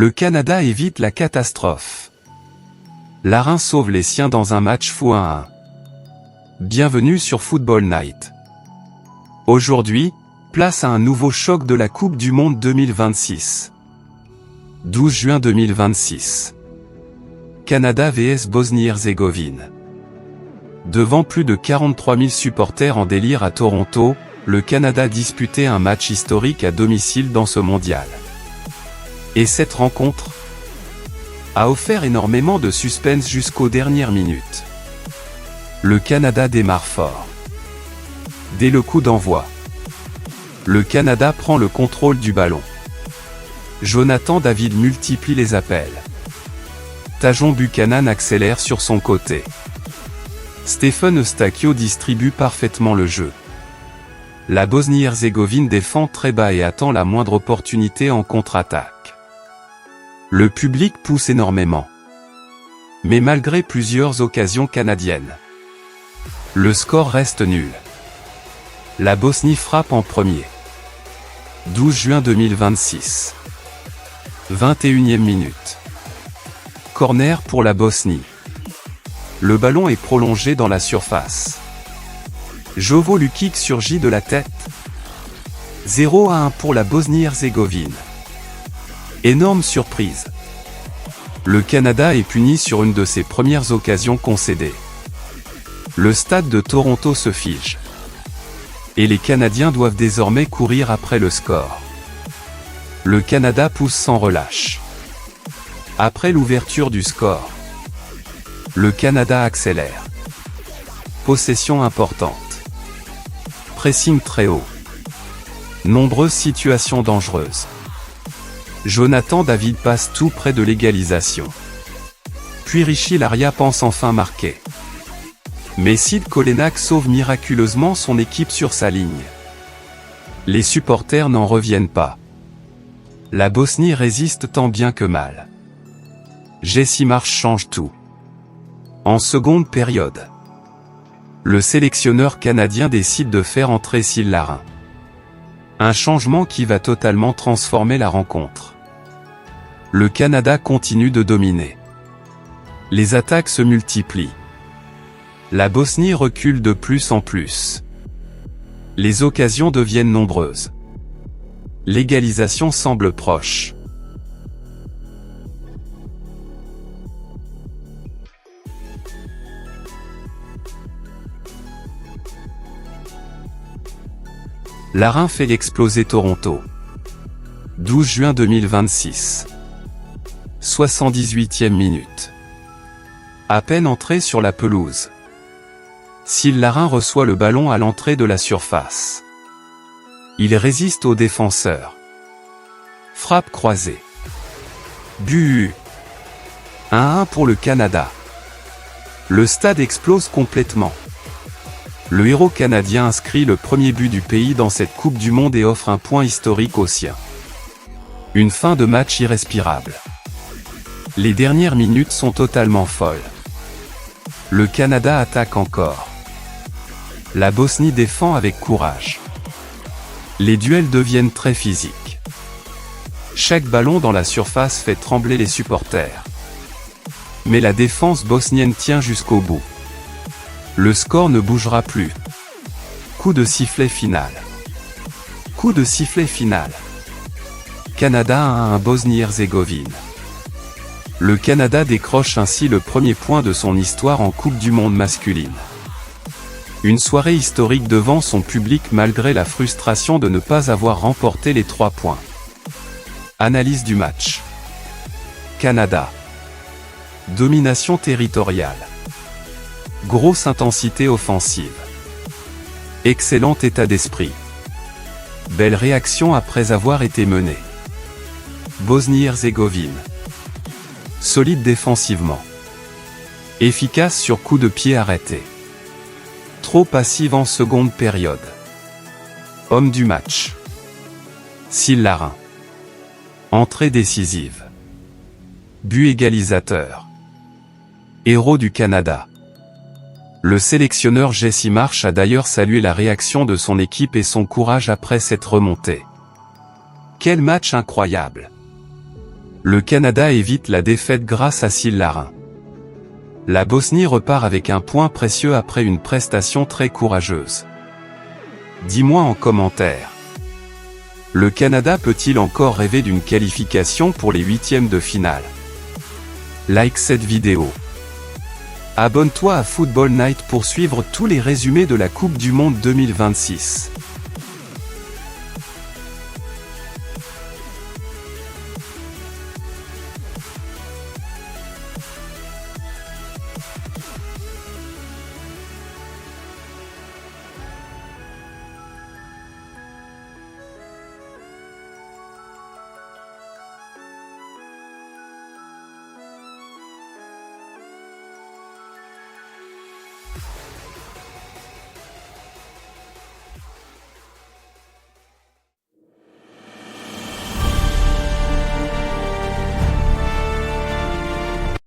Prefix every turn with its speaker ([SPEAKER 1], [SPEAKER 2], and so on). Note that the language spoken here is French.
[SPEAKER 1] Le Canada évite la catastrophe. Larin sauve les siens dans un match fou 1-1. Bienvenue sur Football Night. Aujourd'hui, place à un nouveau choc de la Coupe du Monde 2026. 12 juin 2026. Canada vs Bosnie-Herzégovine. Devant plus de 43 000 supporters en délire à Toronto, le Canada disputait un match historique à domicile dans ce mondial. Et cette rencontre a offert énormément de suspense jusqu'aux dernières minutes. Le Canada démarre fort. Dès le coup d'envoi, le Canada prend le contrôle du ballon. Jonathan David multiplie les appels. Tajon Buchanan accélère sur son côté. Stephen Eustáquio distribue parfaitement le jeu. La Bosnie-Herzégovine défend très bas et attend la moindre opportunité en contre-attaque. Le public pousse énormément. Mais malgré plusieurs occasions canadiennes, le score reste nul. La Bosnie frappe en premier. 12 juin 2026. 21e minute. Corner pour la Bosnie. Le ballon est prolongé dans la surface. Jovo Lukic surgit de la tête. 0-1 pour la Bosnie-Herzégovine. Énorme surprise. Le Canada est puni sur une de ses premières occasions concédées. Le stade de Toronto se fige. Et les Canadiens doivent désormais courir après le score. Le Canada pousse sans relâche. Après l'ouverture du score, le Canada accélère. Possession importante. Pressing très haut. Nombreuses situations dangereuses. Jonathan David passe tout près de l'égalisation. Puis Richie Laryea pense enfin marquer. Mais Sid Kolenak sauve miraculeusement son équipe sur sa ligne. Les supporters n'en reviennent pas. La Bosnie résiste tant bien que mal. Jesse Marsch change tout. En seconde période, le sélectionneur canadien décide de faire entrer Syl Larin. Un changement qui va totalement transformer la rencontre. Le Canada continue de dominer. Les attaques se multiplient. La Bosnie recule de plus en plus. Les occasions deviennent nombreuses. L'égalisation semble proche. Larin fait exploser Toronto. 12 juin 2026. 78e minute. À peine entré sur la pelouse, Syl Larin reçoit le ballon à l'entrée de la surface. Il résiste aux défenseurs. Frappe croisée. But. 1-1 pour le Canada. Le stade explose complètement. Le héros canadien inscrit le premier but du pays dans cette Coupe du Monde et offre un point historique aux siens. Une fin de match irrespirable. Les dernières minutes sont totalement folles. Le Canada attaque encore. La Bosnie défend avec courage. Les duels deviennent très physiques. Chaque ballon dans la surface fait trembler les supporters. Mais la défense bosnienne tient jusqu'au bout. Le score ne bougera plus. Coup de sifflet final. Coup de sifflet final. Canada 1-1 Bosnie-Herzégovine. Le Canada décroche ainsi le premier point de son histoire en Coupe du Monde masculine. Une soirée historique devant son public malgré la frustration de ne pas avoir remporté les 3 points. Analyse du match. Canada. Domination territoriale. Grosse intensité offensive. Excellent état d'esprit. Belle réaction après avoir été menée. Bosnie-Herzégovine. Solide défensivement. Efficace sur coup de pied arrêté. Trop passive en seconde période. Homme du match. Syl Larin. Entrée décisive. But égalisateur. Héros du Canada. Le sélectionneur Jesse Marsch a d'ailleurs salué la réaction de son équipe et son courage après cette remontée. Quel match incroyable! Le Canada évite la défaite grâce à Syl Larin. La Bosnie repart avec un point précieux après une prestation très courageuse. Dis-moi en commentaire. Le Canada peut-il encore rêver d'une qualification pour les huitièmes de finale? Like cette vidéo. Abonne-toi à Football Night pour suivre tous les résumés de la Coupe du Monde 2026.